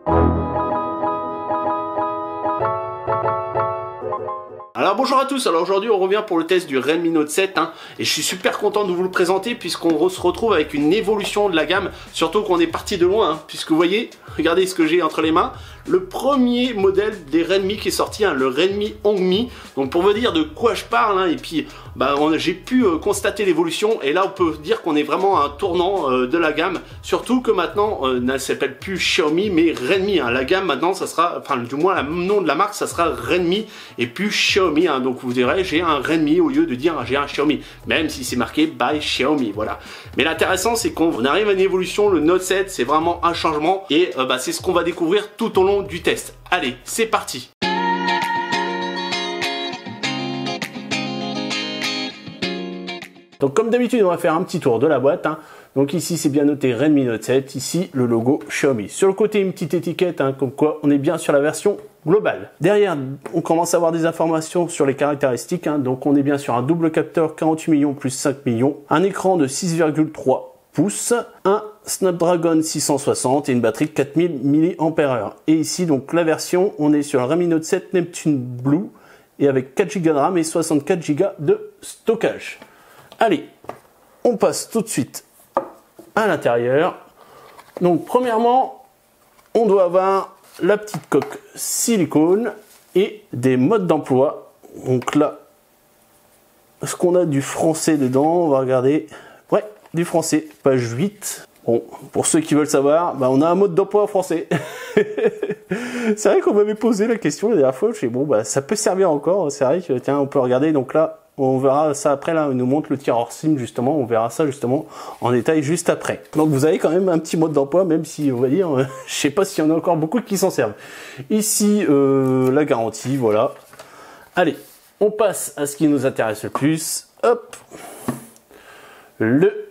Alors bonjour à tous, alors aujourd'hui on revient pour le test du Redmi Note 7 et je suis super content de vous le présenter puisqu'on se retrouve avec une évolution de la gamme, surtout qu'on est parti de loin puisque vous voyez, regardez ce que j'ai entre les mains, le premier modèle des Redmi qui est sorti, le Redmi Hongmi. Donc pour vous dire de quoi je parle, et puis j'ai pu constater l'évolution, et là on peut dire qu'on est vraiment à un tournant de la gamme, surtout que maintenant elle s'appelle plus Xiaomi mais Redmi. La gamme maintenant ça sera, enfin du moins le nom de la marque ça sera Redmi et plus Xiaomi. Donc vous verrez, j'ai un Redmi au lieu de dire j'ai un Xiaomi, même si c'est marqué by Xiaomi, voilà. Mais l'intéressant c'est qu'on arrive à une évolution, le Note 7 c'est vraiment un changement, et c'est ce qu'on va découvrir tout au long du test. Allez, c'est parti. Donc comme d'habitude on va faire un petit tour de la boîte. Donc ici c'est bien noté Redmi Note 7, ici le logo Xiaomi. Sur le côté une petite étiquette comme quoi on est bien sur la version globale. Derrière on commence à avoir des informations sur les caractéristiques. Donc on est bien sur un double capteur 48 millions plus 5 millions, un écran de 6,3 pouces, un Snapdragon 660 et une batterie de 4000 mAh. Et ici donc la version, on est sur un Redmi Note 7 Neptune Blue et avec 4 Go de RAM et 64 Go de stockage. Allez, on passe tout de suite à l'intérieur. Donc premièrement, on doit avoir la petite coque silicone et des modes d'emploi. Donc là, est-ce qu'on a du français dedans? On va regarder. Ouais, du français, page 8. Bon, pour ceux qui veulent savoir, on a un mode d'emploi français. C'est vrai qu'on m'avait posé la question la dernière fois. Je dis bon, ça peut servir encore. C'est vrai que tiens, on peut regarder. Donc là, on verra ça après. Là, on nous montre le tireur SIM justement. On verra ça justement en détail juste après. Donc vous avez quand même un petit mode d'emploi, même si on va dire, je sais pas s'il y en a encore beaucoup qui s'en servent. Ici, la garantie, voilà. Allez, on passe à ce qui nous intéresse le plus. Hop, le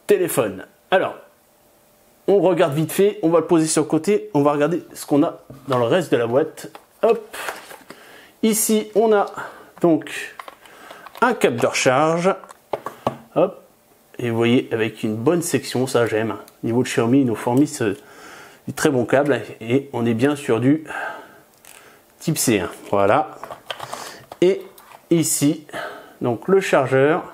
téléphone. Alors, on regarde vite fait, on va le poser sur le côté, on va regarder ce qu'on a dans le reste de la boîte. Hop, ici on a donc un câble de recharge. Hop, et vous voyez avec une bonne section, ça j'aime. Niveau de Xiaomi, ils nous fournissent du très bon câble et on est bien sur du type C. Voilà. Et ici, donc le chargeur.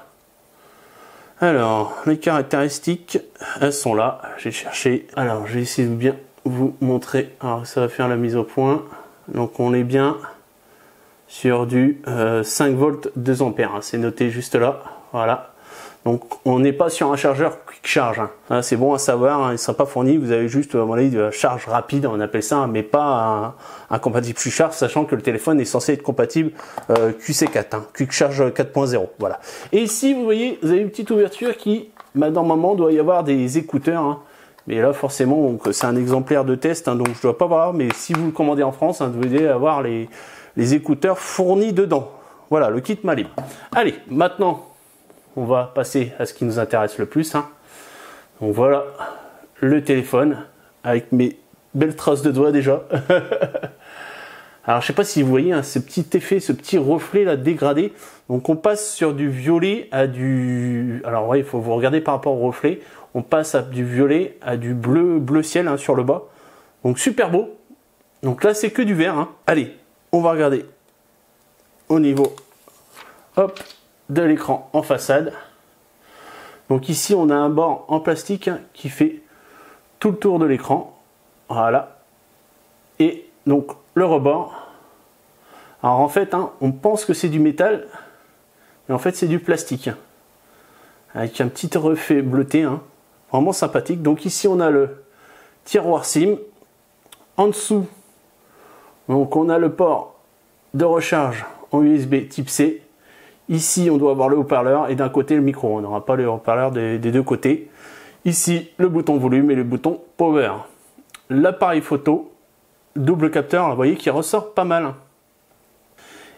Alors, les caractéristiques, elles sont là. J'ai cherché. Alors, je vais essayer de bien vous montrer. Alors, ça va faire la mise au point. Donc, on est bien sur du 5 volts 2 ampères. C'est noté juste là. Voilà. Donc, on n'est pas sur un chargeur quick charge. C'est bon à savoir. Il ne sera pas fourni. Vous avez juste, à mon avis, de la charge rapide, on appelle ça, mais pas un compatible quick charge, sachant que le téléphone est censé être compatible QC4, quick charge 4.0. Voilà. Et ici, vous voyez, vous avez une petite ouverture qui, normalement, doit y avoir des écouteurs. Mais là, forcément, c'est un exemplaire de test, donc je ne dois pas voir. Mais si vous le commandez en France, vous devez avoir les écouteurs fournis dedans. Voilà, le kit main libre. Allez, maintenant, on va passer à ce qui nous intéresse le plus. Donc voilà le téléphone avec mes belles traces de doigts déjà. Alors je sais pas si vous voyez ce petit effet, ce petit reflet là dégradé. Donc on passe sur du violet à du... Alors ouais, il faut vous regarder par rapport au reflet. On passe à du violet à du bleu ciel sur le bas. Donc super beau. Donc là c'est que du vert. Allez, on va regarder au niveau, hop, de l'écran en façade. Donc ici on a un bord en plastique qui fait tout le tour de l'écran. Voilà. Et donc le rebord. Alors en fait on pense que c'est du métal, mais en fait c'est du plastique. Avec un petit reflet bleuté, vraiment sympathique. Donc ici on a le tiroir SIM. En dessous, donc on a le port de recharge en USB type C. Ici, on doit avoir le haut-parleur et d'un côté le micro. On n'aura pas le haut-parleur des deux côtés. Ici, le bouton volume et le bouton power. L'appareil photo, double capteur, vous voyez, qui ressort pas mal.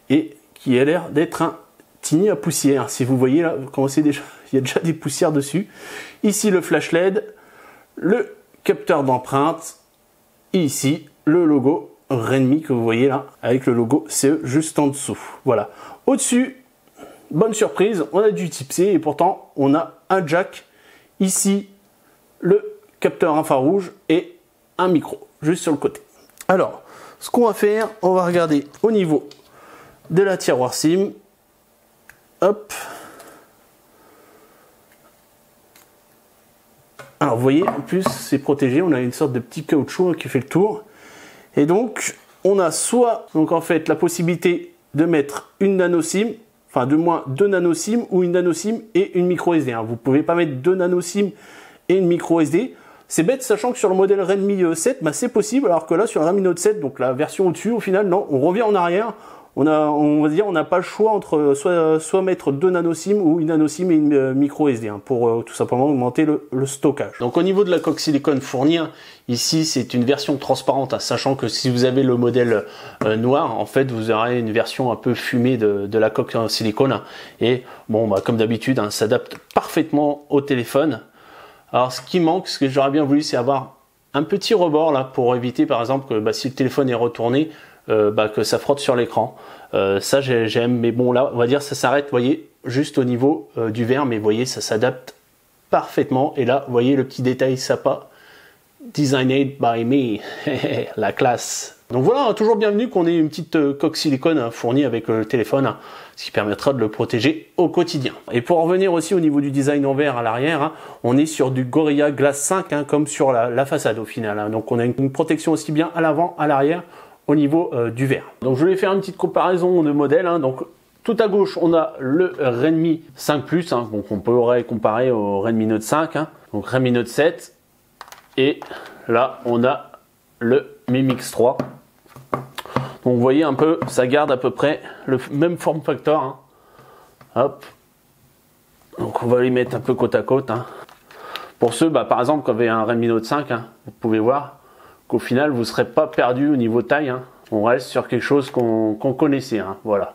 Et qui a l'air d'être un tiny à poussière. Si vous voyez là, vous commencez déjà, il y a déjà des poussières dessus. Ici, le flash LED, le capteur d'empreinte. Et ici, le logo Redmi que vous voyez là, avec le logo CE juste en dessous. Voilà. Au-dessus, bonne surprise, on a du type C et pourtant on a un jack. Ici, le capteur infrarouge et un micro, juste sur le côté. Alors, ce qu'on va faire, on va regarder au niveau de la tiroir SIM. Hop. Alors, vous voyez, en plus, c'est protégé. On a une sorte de petit caoutchouc qui fait le tour. Et donc, on a soit, donc en fait, la possibilité de mettre une nano SIM, enfin, de moins 2 nano SIM ou une nano SIM et une micro SD. Vous ne pouvez pas mettre 2 nano SIM et une micro SD. C'est bête, sachant que sur le modèle Redmi 7, c'est possible, alors que là, sur le Redmi Note 7, donc la version au-dessus, au final, non, on revient en arrière. On va dire, on n'a pas le choix entre soit mettre 2 nano SIM ou une nano SIM et une micro SD pour tout simplement augmenter le stockage. Donc au niveau de la coque silicone fournie, ici c'est une version transparente, sachant que si vous avez le modèle noir, en fait vous aurez une version un peu fumée de la coque en silicone. Et bon, comme d'habitude, ça s'adapte parfaitement au téléphone. Alors ce qui manque, ce que j'aurais bien voulu, c'est avoir un petit rebord là pour éviter par exemple que si le téléphone est retourné, que ça frotte sur l'écran. Ça j'aime, mais bon là on va dire ça s'arrête, vous voyez, juste au niveau du verre, mais vous voyez ça s'adapte parfaitement. Et là vous voyez le petit détail sympa, designed by me, la classe. Donc voilà, toujours bienvenu qu'on ait une petite coque silicone fournie avec le téléphone, ce qui permettra de le protéger au quotidien. Et pour en revenir aussi au niveau du design en verre à l'arrière, on est sur du Gorilla Glass 5 comme sur la façade au final. Donc on a une protection aussi bien à l'avant, à l'arrière, au niveau du verre. Donc je vais faire une petite comparaison de modèles. Donc tout à gauche on a le Redmi 5 Plus, donc on pourrait comparer au Redmi Note 5, donc Redmi Note 7, et là on a le Mi Mix 3. Donc vous voyez un peu, ça garde à peu près le même form factor. Hop. Donc on va les mettre un peu côte à côte. Pour ceux, par exemple, qui avaient un Redmi Note 5, vous pouvez voir qu'au final, vous ne serez pas perdu au niveau taille. On reste sur quelque chose qu'on connaissait. Voilà.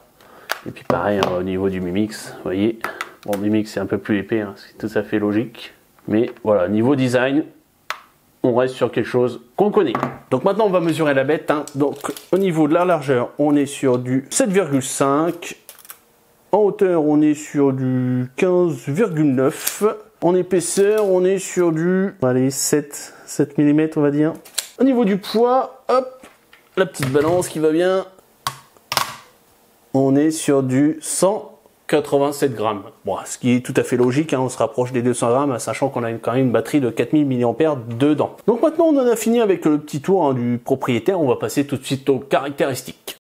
Et puis pareil, au niveau du Mi Mix, vous voyez. Bon, Mi Mix c'est un peu plus épais, c'est tout à fait logique. Mais voilà, niveau design, on reste sur quelque chose qu'on connaît. Donc maintenant on va mesurer la bête. Donc au niveau de la largeur, on est sur du 7,5. En hauteur, on est sur du 15,9. En épaisseur, on est sur du 7 mm on va dire. Au niveau du poids, hop, la petite balance qui va bien. On est sur du 187 grammes. Bon, ce qui est tout à fait logique, on se rapproche des 200 grammes, sachant qu'on a quand même une batterie de 4000 mAh dedans. Donc maintenant, on en a fini avec le petit tour du propriétaire. On va passer tout de suite aux caractéristiques.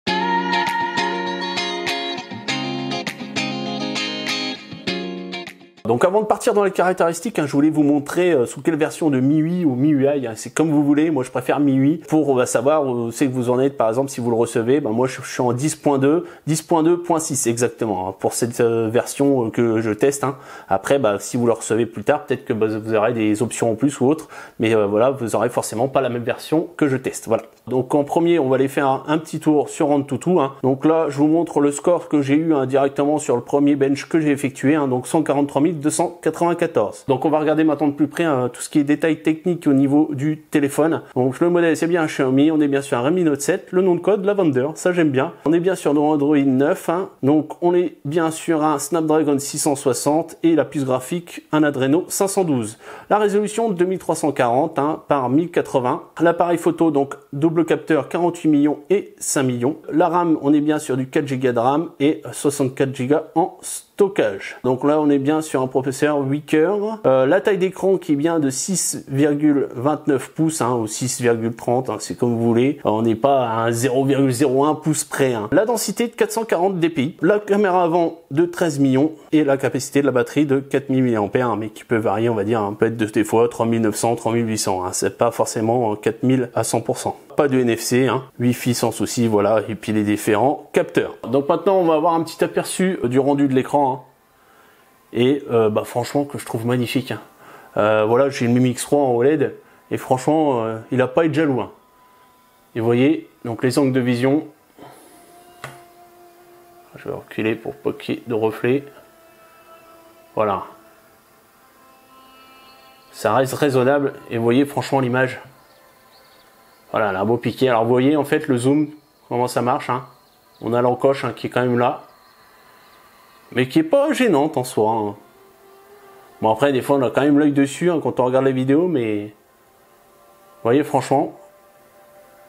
Donc avant de partir dans les caractéristiques, je voulais vous montrer sous quelle version de MIUI ou MIUI, c'est comme vous voulez, moi je préfère MIUI pour savoir où c'est que vous en êtes, par exemple si vous le recevez, moi je suis en 10.2, 10.2.6 exactement, pour cette version que je teste. Après si vous le recevez plus tard, peut-être que vous aurez des options en plus ou autres, mais voilà, vous aurez forcément pas la même version que je teste. Voilà. Donc en premier, on va aller faire un petit tour sur AnTuTu. Donc là, je vous montre le score que j'ai eu directement sur le premier bench que j'ai effectué, donc 143 294. Donc on va regarder maintenant de plus près tout ce qui est détails techniques au niveau du téléphone. Donc le modèle c'est bien un Xiaomi, on est bien sur un Redmi Note 7, le nom de code Lavender, ça j'aime bien. On est bien sur Android 9, donc on est bien sur un Snapdragon 660 et la puce graphique un Adreno 512. La résolution 2340 par 1080. L'appareil photo donc double capteur 48 millions et 5 millions. La RAM on est bien sur du 4 Go de RAM et 64 Go en stockage. Donc là on est bien sur un processeur 8 cœurs. La taille d'écran qui est bien de 6,29 pouces ou 6,30, c'est comme vous voulez. On n'est pas à un 0,01 pouce près. La densité de 440 dpi. La caméra avant de 13 millions et la capacité de la batterie de 4000 mAh, mais qui peut varier, on va dire, peut être des fois 3900, 3800. C'est pas forcément 4000 à 100%. Pas de NFC, Wi-Fi sans souci, voilà, et puis les différents capteurs. Donc maintenant on va avoir un petit aperçu du rendu de l'écran, et franchement que je trouve magnifique. Voilà, j'ai le Mi Mix 3 en OLED, et franchement il n'a pas été jaloux. Et vous voyez, donc les angles de vision, je vais reculer pour pas qu'il y ait de reflets. Voilà. Ça reste raisonnable, et vous voyez franchement l'image. Voilà, là, un beau piqué. Alors vous voyez en fait le zoom, comment ça marche. On a l'encoche qui est quand même là, mais qui est pas gênante en soi. Bon après des fois on a quand même l'œil dessus quand on regarde la vidéo, mais vous voyez, franchement,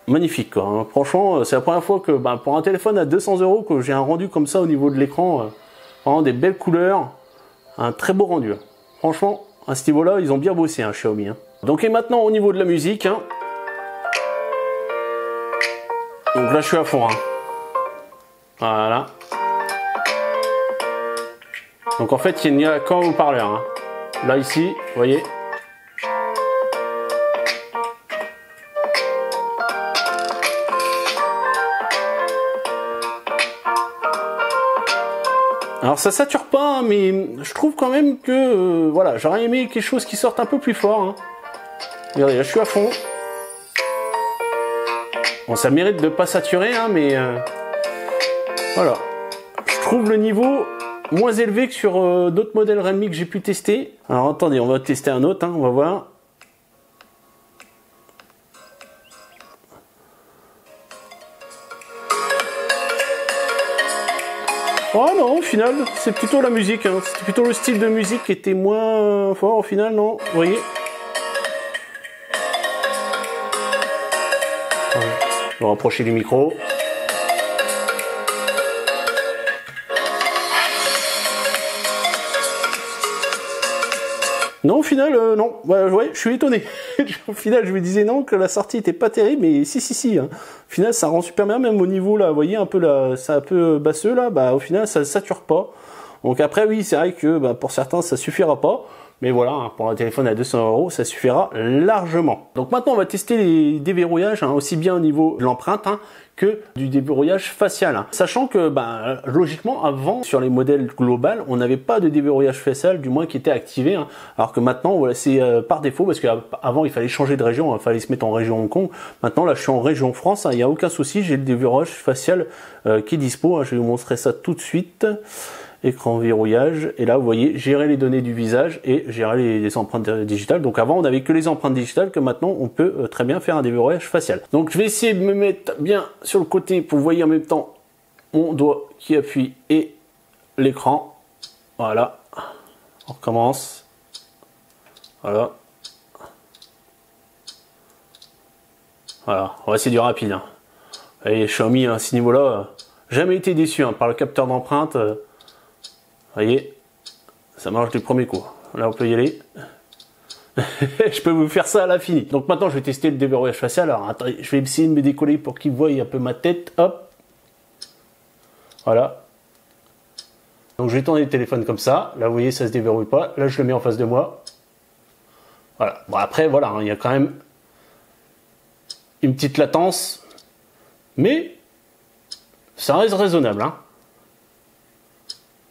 magnifique quoi. Hein. Franchement, c'est la première fois que pour un téléphone à 200 € que j'ai un rendu comme ça au niveau de l'écran. Vraiment des belles couleurs, un très beau rendu. Franchement, à ce niveau-là, ils ont bien bossé, hein, Xiaomi. Hein. Donc et maintenant au niveau de la musique. Hein. Donc là, je suis à fond. Hein. Voilà. Donc en fait, il n'y a qu'un haut-parleur. Hein. Là ici, vous voyez. Alors ça sature pas, hein, mais je trouve quand même que voilà, j'aurais aimé quelque chose qui sorte un peu plus fort. Hein. Regardez, là je suis à fond. Bon, ça mérite de pas saturer, hein, mais voilà. Je trouve le niveau moins élevé que sur d'autres modèles Redmi que j'ai pu tester. Alors attendez, on va tester un autre, hein, on va voir. Oh non, au final, c'est plutôt la musique. Hein. C'était plutôt le style de musique qui était moins fort au final, non? Vous voyez? Je vais rapprocher du micro. Non, au final, non. Ouais, je suis étonné. Au final, je me disais non, que la sortie était pas terrible, mais si. Hein. Au final, ça rend super bien, même au niveau là. Vous voyez un peu là, c'est un peu basseux là. Au final, ça sature pas. Donc après, oui, c'est vrai que pour certains, ça suffira pas. Mais voilà, hein, pour un téléphone à 200 €, ça suffira largement. Donc maintenant, on va tester les déverrouillages, hein, aussi bien au niveau de l'empreinte hein, que du déverrouillage facial. Hein. Sachant que, logiquement, avant, sur les modèles global, on n'avait pas de déverrouillage facial, du moins qui était activé. Hein, alors que maintenant, voilà, c'est par défaut, parce qu'avant, il fallait changer de région, il fallait se mettre en région Hong Kong. Maintenant, là, je suis en région France, il n'y a aucun souci, j'ai le déverrouillage facial qui est dispo. Hein, je vais vous montrer ça tout de suite. Écran verrouillage, et là vous voyez gérer les données du visage et gérer les empreintes digitales. Donc avant on n'avait que les empreintes digitales, que maintenant on peut très bien faire un déverrouillage facial. Donc je vais essayer de me mettre bien sur le côté pour vous voyez en même temps mon doigt qui appuie et l'écran. Voilà, on recommence. Voilà, on va essayer du rapide. Hein. Et Xiaomi à ce niveau-là, jamais été déçu hein, par le capteur d'empreinte. Vous voyez, ça marche du premier coup. Là, on peut y aller. Je peux vous faire ça à l'infini. Donc maintenant, je vais tester le déverrouillage facial. Alors, attendez, je vais essayer de me décoller pour qu'il voie un peu ma tête. Hop. Voilà. Donc, je vais tourner le téléphone comme ça. Là, vous voyez, ça se déverrouille pas. Là, je le mets en face de moi. Voilà. Bon, après, voilà, hein, il y a quand même une petite latence. Mais, ça reste raisonnable, hein.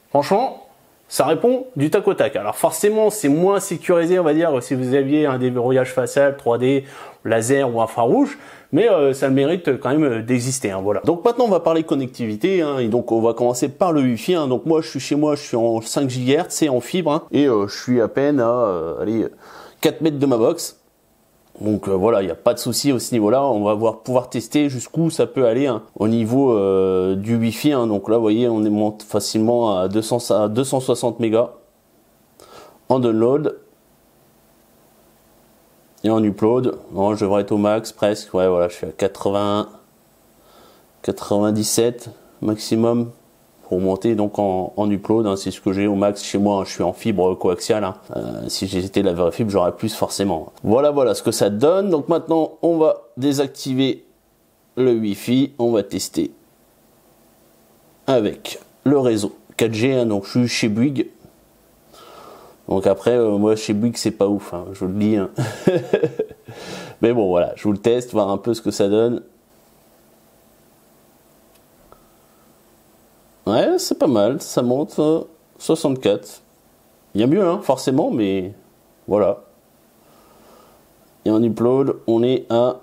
Franchement, ça répond du tac au tac. Alors forcément, c'est moins sécurisé, on va dire, si vous aviez un déverrouillage facial 3D, laser ou infrarouge, mais ça mérite quand même d'exister. Hein, voilà. Donc maintenant, on va parler connectivité. Hein, et donc, on va commencer par le Wi-Fi. Hein. Donc moi, je suis chez moi, je suis en 5 GHz, c'est en fibre, hein, et je suis à peine à 4 mètres de ma box. Donc voilà, il n'y a pas de souci à ce niveau-là. On va pouvoir tester jusqu'où ça peut aller hein, au niveau du Wi-Fi. Hein. Donc là, vous voyez, on monte facilement à 260 mégas en download et en upload. Non, je devrais être au max presque. Ouais, voilà, je suis à 80, 97 maximum pour monter donc en upload. Hein, c'est ce que j'ai au max chez moi. Hein, je suis en fibre coaxiale. Hein. Si j'étais la vraie fibre, j'aurais plus forcément. Voilà ce que ça donne. Donc maintenant, on va désactiver le Wi-Fi. On va tester avec le réseau 4G. Hein, donc je suis chez Bouygues. Donc après, moi chez Bouygues, c'est pas ouf. Hein, je vous le dis. Hein. Mais bon, voilà, je vous le teste, voir un peu ce que ça donne. Ouais, c'est pas mal, ça monte 64. Il y a mieux, hein, forcément, mais voilà. Et en upload, on est à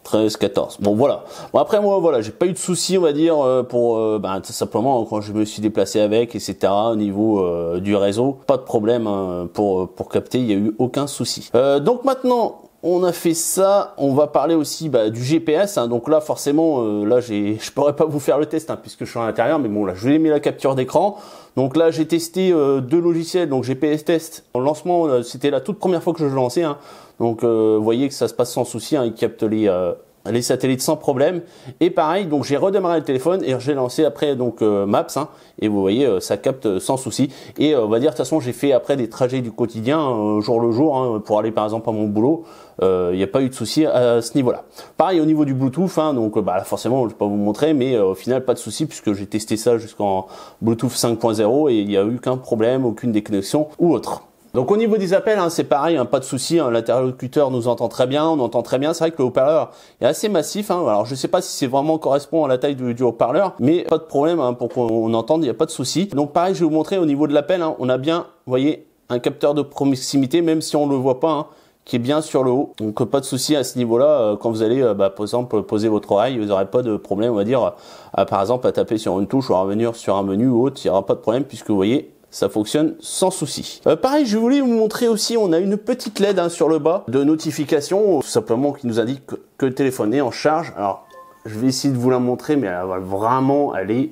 13, 14. Bon, voilà. Bon, après, moi, voilà, j'ai pas eu de soucis, on va dire, pour, tout simplement, quand je me suis déplacé avec, etc., au niveau du réseau. Pas de problème hein, pour capter, il n'y a eu aucun souci. Donc maintenant, on a fait ça, on va parler aussi du GPS, hein. Donc là forcément, là je pourrais pas vous faire le test hein, puisque je suis à l'intérieur, mais bon là je vous ai mis la capture d'écran. Donc là j'ai testé deux logiciels, donc GPS Test. En lancement, c'était la toute première fois que je le lançais, hein. Donc vous voyez que ça se passe sans souci, hein, il capte les satellites sans problème. Et pareil, donc j'ai redémarré le téléphone et j'ai lancé après donc Maps, hein, et vous voyez ça capte sans souci. Et on va dire de toute façon j'ai fait après des trajets du quotidien jour le jour, hein, pour aller par exemple à mon boulot. Il n'y a pas eu de souci à ce niveau-là. Pareil au niveau du Bluetooth, hein, donc bah forcément je vais pas vous montrer, mais au final pas de souci puisque j'ai testé ça jusqu'en Bluetooth 5.0 et il n'y a eu qu'un problème, aucune déconnexion ou autre. Donc au niveau des appels, hein, c'est pareil, hein, pas de souci, hein, l'interlocuteur nous entend très bien, on entend très bien. C'est vrai que le haut-parleur est assez massif, hein, alors je sais pas si c'est vraiment correspond à la taille du haut-parleur, mais pas de problème, hein, pour qu'on entende, il n'y a pas de souci. Donc pareil, je vais vous montrer au niveau de l'appel, hein, on a bien, vous voyez, un capteur de proximité, même si on le voit pas, hein, qui est bien sur le haut. Donc pas de souci à ce niveau-là, quand vous allez par exemple poser votre oreille, vous n'aurez pas de problème, on va dire, par exemple à taper sur une touche ou à revenir sur un menu ou autre, il n'y aura pas de problème puisque vous voyez, ça fonctionne sans souci. Pareil, je voulais vous montrer aussi, on a une petite LED, hein, sur le bas de notification, tout simplement qui nous indique que le téléphone est en charge. Alors, je vais essayer de vous la montrer, mais elle est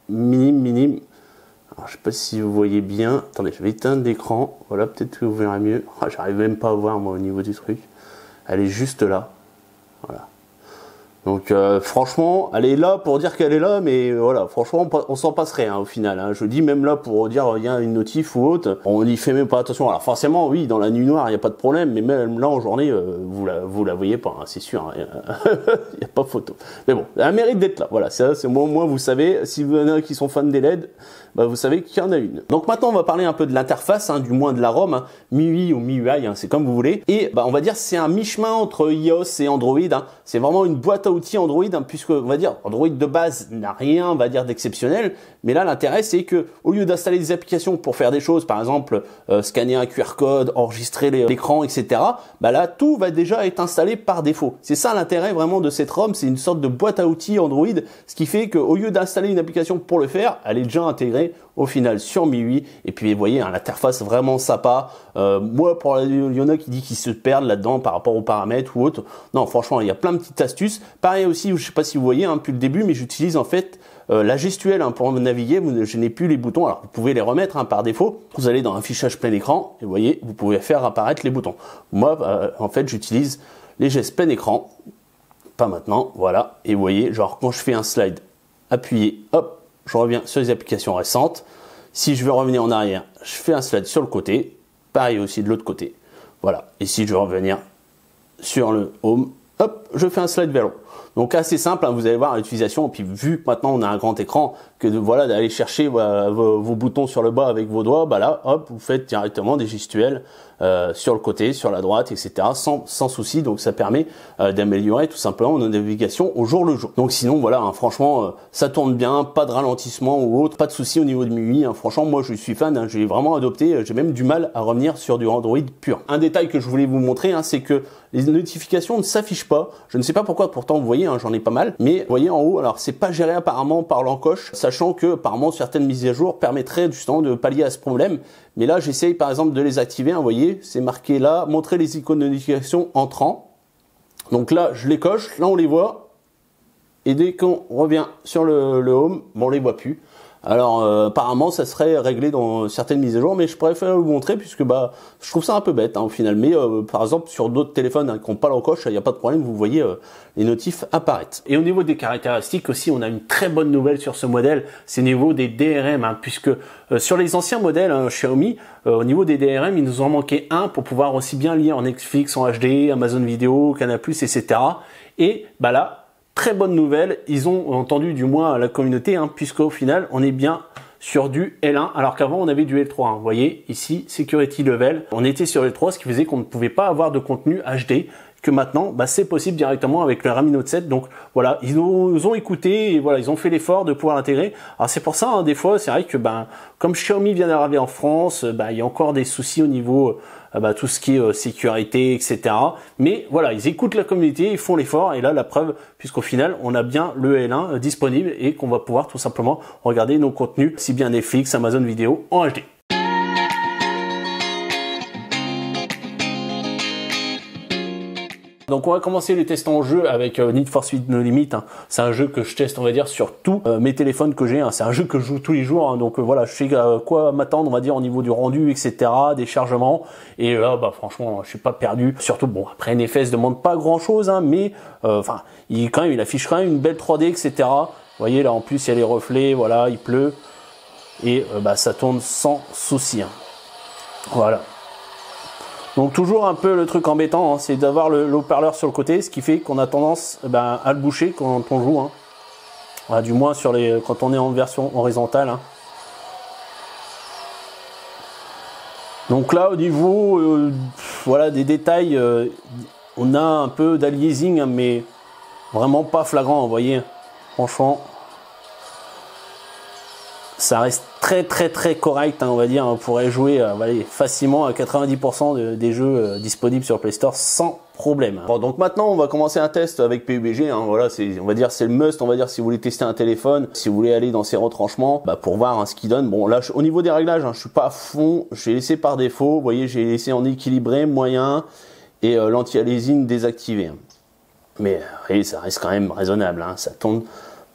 minime. Alors, je sais pas si vous voyez bien. Attendez, je vais éteindre l'écran. Voilà, peut-être que vous verrez mieux. Oh, j'arrive même pas à voir moi au niveau du truc. Elle est juste là. Voilà. Donc franchement, elle est là pour dire qu'elle est là, mais voilà, franchement, on s'en passerait, hein, au final. Hein. Je dis même là pour dire il y a une notif ou autre, on n'y fait même pas attention. Alors forcément, oui, dans la nuit noire, il n'y a pas de problème, mais même là en journée, vous la voyez pas, hein, c'est sûr. Il n'y a pas photo. Mais bon, elle mérite d'être là. Voilà, c'est moi, vous savez, si vous en avez qui sont fans des LED, bah, vous savez qu'il y en a une. Donc maintenant, on va parler un peu de l'interface, hein, du moins de la ROM, hein, MIUI ou MIUI, hein, c'est comme vous voulez. Et bah, on va dire c'est un mi-chemin entre iOS et Android. Hein. C'est vraiment une boîte à outils Android, hein, puisque on va dire Android de base n'a rien, on va dire, d'exceptionnel. Mais là, l'intérêt, c'est que au lieu d'installer des applications pour faire des choses, par exemple scanner un QR code, enregistrer l'écran, etc. Bah là, tout va déjà être installé par défaut. C'est ça l'intérêt vraiment de cette ROM, c'est une sorte de boîte à outils Android, ce qui fait qu'au lieu d'installer une application pour le faire, elle est déjà intégrée au final sur MIUI. Et puis vous voyez, hein, l'interface vraiment sympa. Moi, il y en a qui disent qu'ils se perdent là-dedans par rapport aux paramètres ou autres. Non, franchement, il y a plein de petites astuces. Pareil aussi, je sais pas si vous voyez, hein, depuis le début, mais j'utilise en fait la gestuelle, hein, pour naviguer. Je n'ai plus les boutons. Alors vous pouvez les remettre, hein, par défaut. Vous allez dans affichage plein écran et vous voyez, vous pouvez faire apparaître les boutons. Moi, en fait, j'utilise les gestes plein écran. Pas maintenant, voilà. Et vous voyez, genre quand je fais un slide, appuyé, hop, je reviens sur les applications récentes. Si je veux revenir en arrière, je fais un slide sur le côté. Pareil aussi de l'autre côté. Voilà. Et si je veux revenir sur le home, hop, je fais un slide vers le haut. Donc assez simple, hein, vous allez voir l'utilisation. Et puis vu que maintenant on a un grand écran, que voilà, d'aller chercher vos boutons sur le bas avec vos doigts, bah là, hop, vous faites directement des gestuels sur le côté, sur la droite, etc. sans souci. Donc ça permet d'améliorer tout simplement nos navigations au jour le jour. Donc sinon voilà, hein, franchement, ça tourne bien, pas de ralentissement ou autre, pas de souci au niveau de MIUI. Hein. Franchement, moi je suis fan, hein, j'ai vraiment adopté. J'ai même du mal à revenir sur du Android pur. Un détail que je voulais vous montrer, hein, c'est que les notifications ne s'affichent pas. Je ne sais pas pourquoi, pourtant vous voyez, hein, j'en ai pas mal. Mais vous voyez en haut, alors c'est pas géré apparemment par l'encoche, sachant que apparemment certaines mises à jour permettraient justement de pallier à ce problème. Mais là, j'essaye par exemple de les activer. Hein, vous voyez, c'est marqué là, montrer les icônes de notification entrant. Donc là, je les coche, là on les voit. Et dès qu'on revient sur le home, bon, on les voit plus. Alors apparemment ça serait réglé dans certaines mises à jour, mais je préfère vous montrer puisque bah je trouve ça un peu bête, hein, au final. Mais par exemple sur d'autres téléphones, hein, qui n'ont pas l'encoche, il n'y a pas de problème, vous voyez les notifs apparaître. Et au niveau des caractéristiques aussi, on a une très bonne nouvelle sur ce modèle, c'est au niveau des DRM, hein, puisque sur les anciens modèles, hein, Xiaomi, au niveau des DRM, il nous en manquait un pour pouvoir aussi bien lire en Netflix en HD, Amazon Vidéo, Canal+, etc. Et bah là, très bonne nouvelle, ils ont entendu du moins la communauté, hein, puisqu'au final, on est bien sur du L1, alors qu'avant, on avait du L3. Hein. Vous voyez, ici, Security Level. On était sur L3, ce qui faisait qu'on ne pouvait pas avoir de contenu HD, que maintenant, bah, c'est possible directement avec le Redmi Note 7. Donc voilà, ils nous ont écouté et voilà, ils ont fait l'effort de pouvoir l'intégrer. Alors c'est pour ça, hein, des fois, c'est vrai que ben, comme Xiaomi vient d'arriver en France, bah, il y a encore des soucis au niveau tout ce qui est sécurité, etc. Mais voilà, ils écoutent la communauté, ils font l'effort, et là la preuve, puisqu'au final on a bien le L1 disponible et qu'on va pouvoir tout simplement regarder nos contenus, si bien Netflix, Amazon Vidéo en HD. Donc on va commencer les tests en jeu avec Need for Speed No Limit. Hein. C'est un jeu que je teste, on va dire, sur tous mes téléphones que j'ai. Hein. C'est un jeu que je joue tous les jours. Hein. Donc voilà, je sais quoi m'attendre, on va dire, au niveau du rendu, etc., des chargements. Et là, bah franchement, je suis pas perdu. Surtout, bon, après NFS demande pas grand-chose, hein, mais enfin, il affiche quand même une belle 3D, etc. Vous voyez, là, en plus, il y a les reflets, voilà, il pleut. Et bah, ça tourne sans souci. Hein. Voilà. Donc toujours un peu le truc embêtant, hein, c'est d'avoir le haut-parleur sur le côté, ce qui fait qu'on a tendance à le boucher quand on joue. Hein. Voilà, du moins quand on est en version horizontale. Hein. Donc là au niveau voilà, des détails, on a un peu d'aliasing, hein, mais vraiment pas flagrant, vous voyez. Franchement, ça reste très correct, hein, on va dire. On pourrait jouer facilement à 90% des jeux disponibles sur Play Store sans problème. Bon, donc maintenant on va commencer un test avec PUBG. Hein, voilà, on va dire c'est le must, on va dire, si vous voulez tester un téléphone, si vous voulez aller dans ses retranchements, pour voir, hein, ce qu'il donne. Bon là, au niveau des réglages, hein, je suis pas à fond, j'ai laissé par défaut. Vous voyez, j'ai laissé en équilibré, moyen et l'anti-aliasing désactivé. Hein. Mais voyez, ça reste quand même raisonnable, hein, ça tourne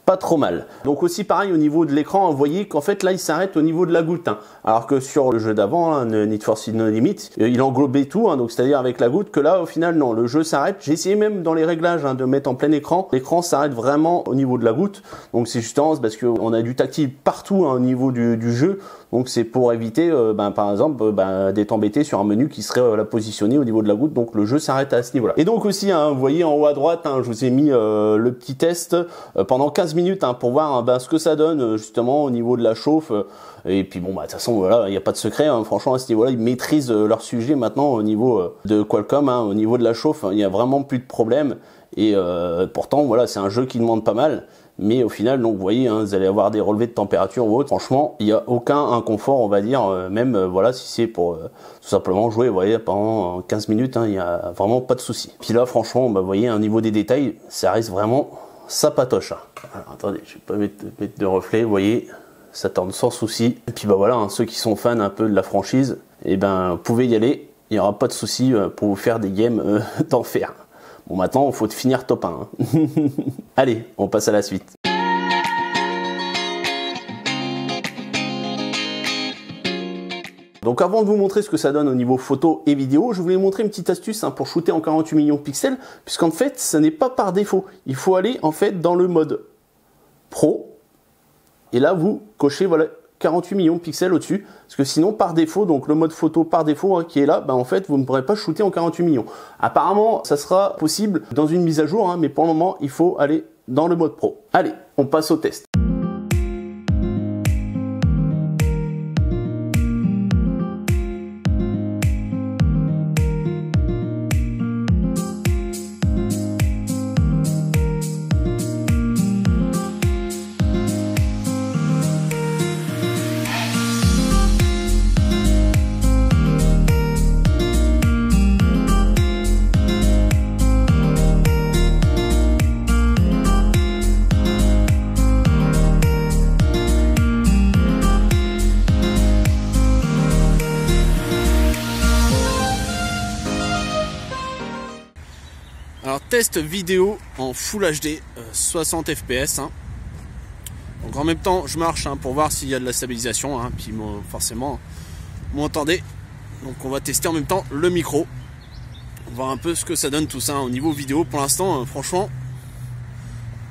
pas trop mal. Donc aussi pareil au niveau de l'écran, vous voyez qu'en fait là il s'arrête au niveau de la goutte, hein. Alors que sur le jeu d'avant, hein, Need for Speed No Limit, il englobait tout, hein, donc c'est-à-dire avec la goutte, que là au final non, le jeu s'arrête. J'ai essayé même dans les réglages, hein, de mettre en plein écran, l'écran s'arrête vraiment au niveau de la goutte. Donc c'est justement parce qu'on a du tactile partout, hein, au niveau du jeu. Donc c'est pour éviter par exemple d'être embêté sur un menu qui serait positionné au niveau de la goutte. Donc le jeu s'arrête à ce niveau là. Et donc aussi, hein, vous voyez en haut à droite, hein, je vous ai mis le petit test pendant 15 minutes, hein, pour voir ce que ça donne justement au niveau de la chauffe. Et puis bon, de toute façon voilà, il n'y a pas de secret, hein. Franchement à ce niveau là ils maîtrisent leur sujet maintenant au niveau de Qualcomm, hein, au niveau de la chauffe, il n'y a vraiment plus de problème. Et pourtant voilà, c'est un jeu qui demande pas mal. Mais au final, donc vous voyez, hein, vous allez avoir des relevés de température ou autre. Franchement, il n'y a aucun inconfort, on va dire, même voilà, si c'est pour tout simplement jouer, vous voyez, pendant 15 minutes, hein, il n'y a vraiment pas de souci. Puis là, franchement, vous voyez, au niveau des détails, ça reste vraiment sa patoche. Hein. Alors attendez, je vais pas mettre de reflet, vous voyez, ça tourne sans souci. Et puis voilà, hein, ceux qui sont fans un peu de la franchise, vous pouvez y aller, il n'y aura pas de souci pour vous faire des games d'enfer. Bon, maintenant, il faut finir top 1. Hein. Allez, on passe à la suite. Donc avant de vous montrer ce que ça donne au niveau photo et vidéo, je voulais vous montrer une petite astuce, hein, pour shooter en 48 millions de pixels, puisqu'en fait, ça n'est pas par défaut. Il faut aller en fait dans le mode Pro, et là vous cochez voilà 48 millions de pixels au-dessus, parce que sinon par défaut, donc le mode photo par défaut, hein, qui est là, en fait vous ne pourrez pas shooter en 48 millions. Apparemment ça sera possible dans une mise à jour, hein, mais pour le moment il faut aller dans le mode Pro. Allez, on passe au test. Alors test vidéo en Full HD 60 fps, hein. Donc en même temps je marche, hein, pour voir s'il y a de la stabilisation, hein. Puis forcément vous m'entendez, donc on va tester en même temps le micro, on va voir un peu ce que ça donne tout ça, hein, au niveau vidéo. Pour l'instant franchement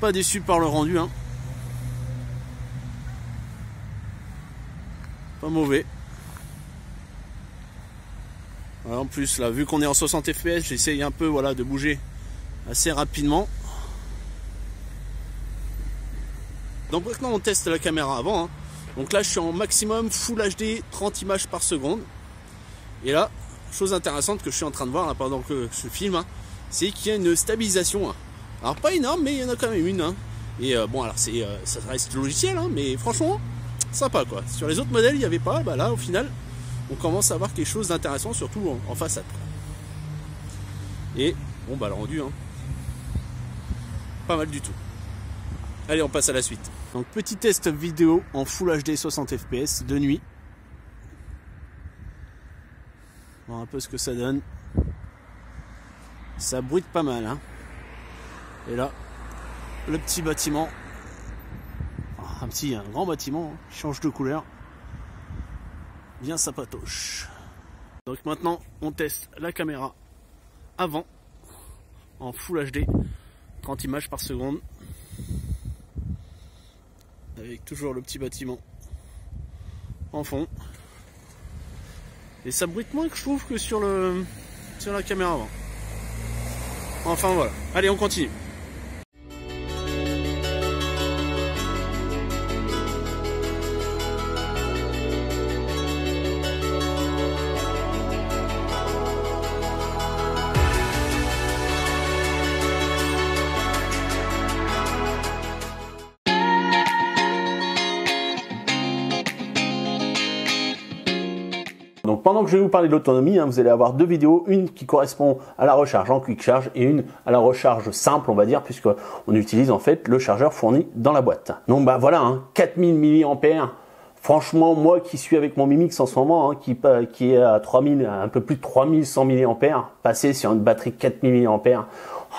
pas déçu par le rendu, hein. Pas mauvais. Voilà, en plus là, vu qu'on est en 60 fps, j'essaye un peu voilà de bouger assez rapidement. Donc maintenant on teste la caméra avant, hein. Donc là je suis en maximum Full HD 30 images par seconde. Et là, chose intéressante que je suis en train de voir là pendant que je filme, hein, c'est qu'il y a une stabilisation, hein. Alors pas énorme, mais il y en a quand même une, hein. Et bon alors ça reste logiciel, hein, mais franchement sympa quoi. Sur les autres modèles il n'y avait pas, là au final on commence à avoir quelque chose d'intéressant, surtout en façade. Et bon le rendu, hein, pas mal du tout. Allez, on passe à la suite. Donc petit test vidéo en Full HD 60 fps de nuit. On va voir un peu ce que ça donne. Ça bruite pas mal, hein. Et là, le petit bâtiment, un grand bâtiment, qui change de couleur, bien sympatoche. Donc maintenant, on teste la caméra avant, en Full HD, 30 images par seconde, avec toujours le petit bâtiment en fond. Et ça bruite moins que je trouve que sur la caméra avant. Enfin voilà, allez on continue. Donc pendant que je vais vous parler de l'autonomie, hein, vous allez avoir deux vidéos, une qui correspond à la recharge en quick charge et une à la recharge simple, on va dire, puisque on utilise en fait le chargeur fourni dans la boîte. Donc bah voilà, hein, 4000 mAh. Franchement, moi qui suis avec mon Mi Mix en ce moment, hein, qui est à 3000, un peu plus de 3100 mAh, passer sur une batterie 4000 mAh,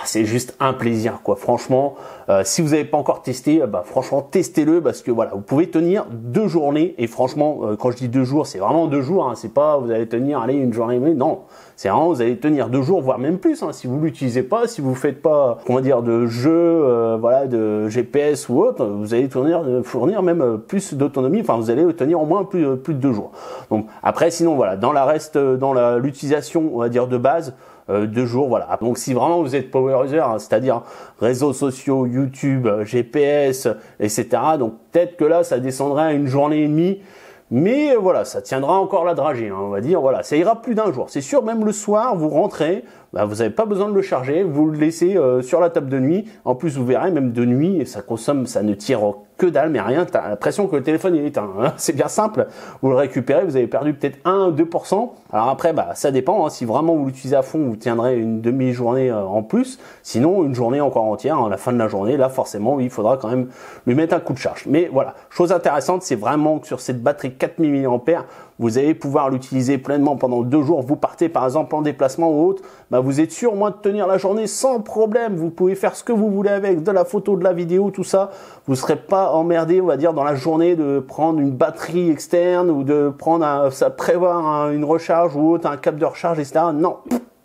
c'est juste un plaisir, quoi. Franchement, si vous n'avez pas encore testé, bah franchement testez-le, parce que voilà, vous pouvez tenir 2 journées. Et franchement, quand je dis 2 jours, c'est vraiment 2 jours. Hein, c'est pas vous allez tenir, allez, une journée, mais non, c'est vraiment vous allez tenir 2 jours, voire même plus. Hein, si vous l'utilisez pas, si vous faites pas, comment dire, de jeu, voilà, de GPS ou autre, vous allez fournir même plus d'autonomie. Enfin, vous allez tenir au moins plus de 2 jours. Donc après, sinon voilà, dans l'utilisation, on va dire de base. 2 jours, voilà. Donc si vraiment vous êtes power user, hein, c'est-à-dire réseaux sociaux, YouTube, GPS, etc. Donc peut-être que là, ça descendrait à une journée et demie. Mais voilà, ça tiendra encore la dragée, hein, on va dire. Voilà, ça ira plus d'1 jour. C'est sûr, même le soir, vous rentrez, bah, vous n'avez pas besoin de le charger, vous le laissez sur la table de nuit. En plus, vous verrez, même de nuit, ça consomme, ça ne tire que dalle, mais rien. T'as l'impression que le téléphone est éteint. Hein. C'est bien simple. Vous le récupérez, vous avez perdu peut-être 1-2%. Alors après, bah, ça dépend. Hein. Si vraiment vous l'utilisez à fond, vous tiendrez une demi-journée en plus. Sinon, une journée encore entière, à la fin de la journée, là, forcément, il faudra quand même lui mettre un coup de charge. Mais voilà, chose intéressante, c'est vraiment que sur cette batterie 4000 mAh, vous allez pouvoir l'utiliser pleinement pendant 2 jours. Vous partez par exemple en déplacement ou autre, bah vous êtes sûr au moins de tenir la journée sans problème. Vous pouvez faire ce que vous voulez avec, de la photo, de la vidéo, tout ça. Vous ne serez pas emmerdé, on va dire, dans la journée de prendre une batterie externe ou de prendre prévoir une recharge ou autre, un câble de recharge, etc. Non.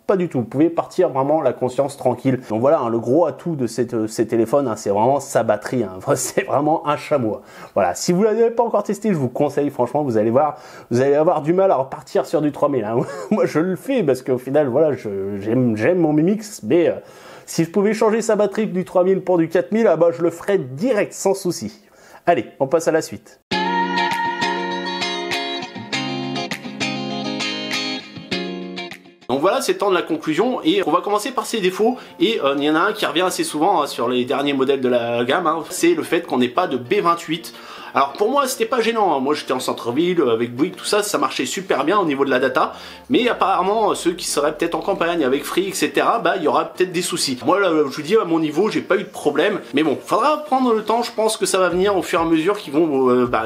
Pas du tout, vous pouvez partir vraiment la conscience tranquille. Donc voilà, hein, le gros atout de ces téléphones, hein, c'est vraiment sa batterie. Hein. C'est vraiment un chameau. Voilà, si vous ne l'avez pas encore testé, je vous conseille, franchement, vous allez voir, vous allez avoir du mal à repartir sur du 3000. Hein. Moi, je le fais parce qu'au final, voilà, j'aime mon Mi Mix, mais si je pouvais changer sa batterie du 3000 pour du 4000, ah bah, je le ferais direct, sans souci. Allez, on passe à la suite. Donc voilà, c'est le temps de la conclusion et on va commencer par ses défauts. Et il y en a un qui revient assez souvent hein, sur les derniers modèles de la gamme, hein, c'est le fait qu'on n'ait pas de B28. Alors pour moi c'était pas gênant, hein. Moi j'étais en centre-ville avec Bouygues, tout ça, ça marchait super bien au niveau de la data. Mais apparemment ceux qui seraient peut-être en campagne avec Free, etc., bah il y aura peut-être des soucis. Moi là, je vous dis à mon niveau j'ai pas eu de problème. Mais bon, faudra prendre le temps, je pense que ça va venir au fur et à mesure qu'ils vont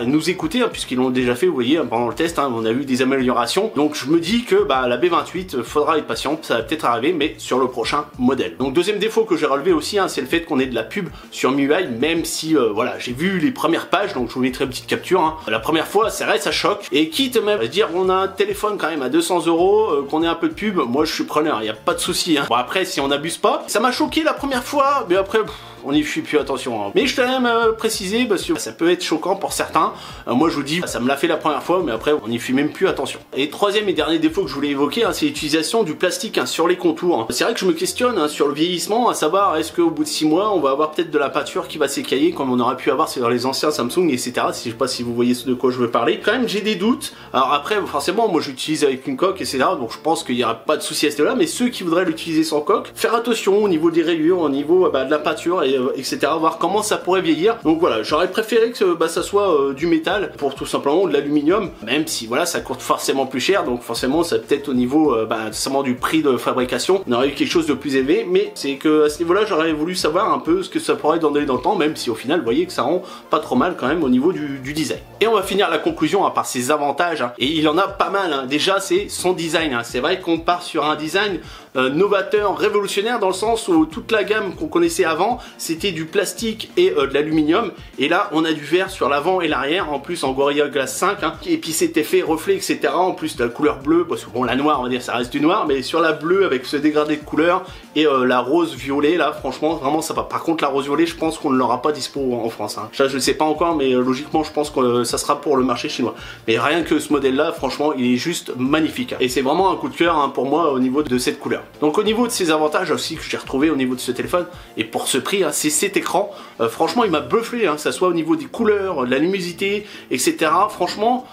nous écouter, hein, puisqu'ils l'ont déjà fait, vous voyez, pendant le test, hein, on a vu des améliorations. Donc je me dis que bah, la B28, faudra être patient, ça va peut-être arriver, mais sur le prochain modèle. Donc deuxième défaut que j'ai relevé aussi, hein, c'est le fait qu'on ait de la pub sur MIUI, même si voilà, j'ai vu les premières pages, donc je vous mettrai une petite capture. Hein. La première fois, c'est vrai, ça choque. Et quitte même à dire on a un téléphone quand même à 200 €, qu'on ait un peu de pub, moi je suis preneur, il n'y a pas de souci. Hein. Bon après, si on n'abuse pas, ça m'a choqué la première fois, mais après... on n'y fait plus attention. Hein. Mais je t'ai même précisé parce que ça peut être choquant pour certains. Moi je vous dis, ça me l'a fait la première fois, mais après on n'y fait même plus attention. Et troisième et dernier défaut que je voulais évoquer, hein, c'est l'utilisation du plastique hein, sur les contours. Hein. C'est vrai que je me questionne hein, sur le vieillissement, à savoir est-ce qu'au bout de 6 mois on va avoir peut-être de la peinture qui va s'écailler comme on aurait pu avoir sur les anciens Samsung, etc. Je sais pas si vous voyez de quoi je veux parler. Quand même j'ai des doutes. Alors après forcément moi j'utilise avec une coque, etc. Donc je pense qu'il n'y aura pas de souci à ce là. Mais ceux qui voudraient l'utiliser sans coque, faire attention au niveau des rayures, au niveau de la peinture et etc. Voir comment ça pourrait vieillir. Donc voilà, j'aurais préféré que ça soit du métal pour tout simplement de l'aluminium, même si voilà ça coûte forcément plus cher, donc forcément ça peut-être au niveau seulement du prix de fabrication, on aurait eu quelque chose de plus élevé, mais c'est que à ce niveau là j'aurais voulu savoir un peu ce que ça pourrait donner dans le temps, même si au final vous voyez que ça rend pas trop mal quand même au niveau du design. Et on va finir la conclusion par ses avantages, hein. Et il en a pas mal, hein. Déjà c'est son design, hein. C'est vrai qu'on part sur un design novateur, révolutionnaire dans le sens où toute la gamme qu'on connaissait avant, c'était du plastique et de l'aluminium. Et là, on a du verre sur l'avant et l'arrière, en plus en Gorilla Glass 5, hein, et puis cet effet reflet, etc. En plus de la couleur bleue, parce que bon, la noire, on va dire, ça reste du noir, mais sur la bleue avec ce dégradé de couleur et la rose violet, là, franchement, vraiment ça va. Par contre, la rose violet, je pense qu'on ne l'aura pas dispo en France. Hein. Ça, je ne sais pas encore, mais logiquement, je pense que ça sera pour le marché chinois. Mais rien que ce modèle-là, franchement, il est juste magnifique. Hein. Et c'est vraiment un coup de cœur hein, pour moi au niveau de cette couleur. Donc au niveau de ses avantages aussi que j'ai retrouvé au niveau de ce téléphone, et pour ce prix, hein, c'est cet écran. Franchement, il m'a bluffé, hein, que ça soit au niveau des couleurs, de la luminosité, etc. Franchement,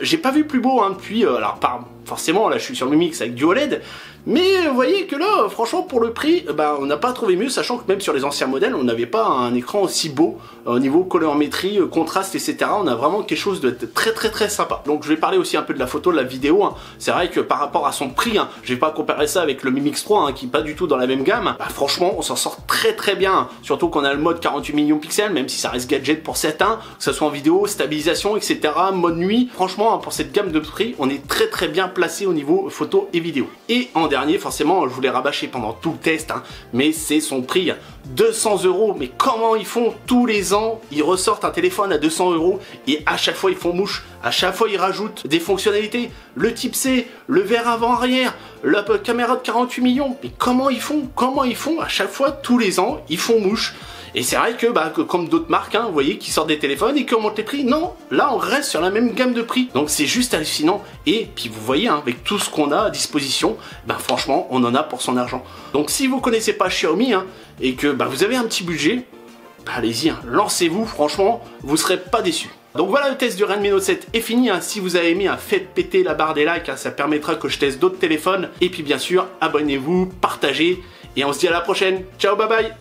j'ai pas vu plus beau hein, depuis, alors pas forcément, là je suis sur le Mix avec du OLED, mais vous voyez que là, franchement, pour le prix, on n'a pas trouvé mieux, sachant que même sur les anciens modèles, on n'avait pas un écran aussi beau, au niveau colorimétrie, contraste, etc. On a vraiment quelque chose de très sympa. Donc je vais parler aussi un peu de la photo, de la vidéo. Hein. C'est vrai que par rapport à son prix, hein, je vais pas comparer ça avec le Mi Mix 3, hein, qui est pas du tout dans la même gamme. Franchement, on s'en sort très bien. Hein. Surtout qu'on a le mode 48 millions de pixels, même si ça reste gadget pour certains, que ce soit en vidéo, stabilisation, etc. Mode nuit. Franchement, hein, pour cette gamme de prix, on est très bien placé au niveau photo et vidéo. Et en dernier, forcément, je vous l'ai rabâché pendant tout le test, hein, mais c'est son prix, 200 €. Mais comment ils font tous les ans? Ils ressortent un téléphone à 200 € et à chaque fois ils font mouche. À chaque fois ils rajoutent des fonctionnalités, le type C, le verre avant-arrière, la caméra de 48 millions. Mais comment ils font? À chaque fois, tous les ans, ils font mouche. Et c'est vrai que comme d'autres marques, hein, vous voyez, qui sortent des téléphones et qui augmentent les prix, non, là on reste sur la même gamme de prix. Donc c'est juste hallucinant. Et puis vous voyez, hein, avec tout ce qu'on a à disposition, franchement, on en a pour son argent. Donc si vous connaissez pas Xiaomi hein, et que vous avez un petit budget, allez-y, hein, lancez-vous, franchement, vous serez pas déçus. Donc voilà, le test du Redmi Note 7 est fini. Hein. Si vous avez aimé, faites péter la barre des likes, hein, ça permettra que je teste d'autres téléphones. Et puis bien sûr, abonnez-vous, partagez, et on se dit à la prochaine. Ciao, bye bye.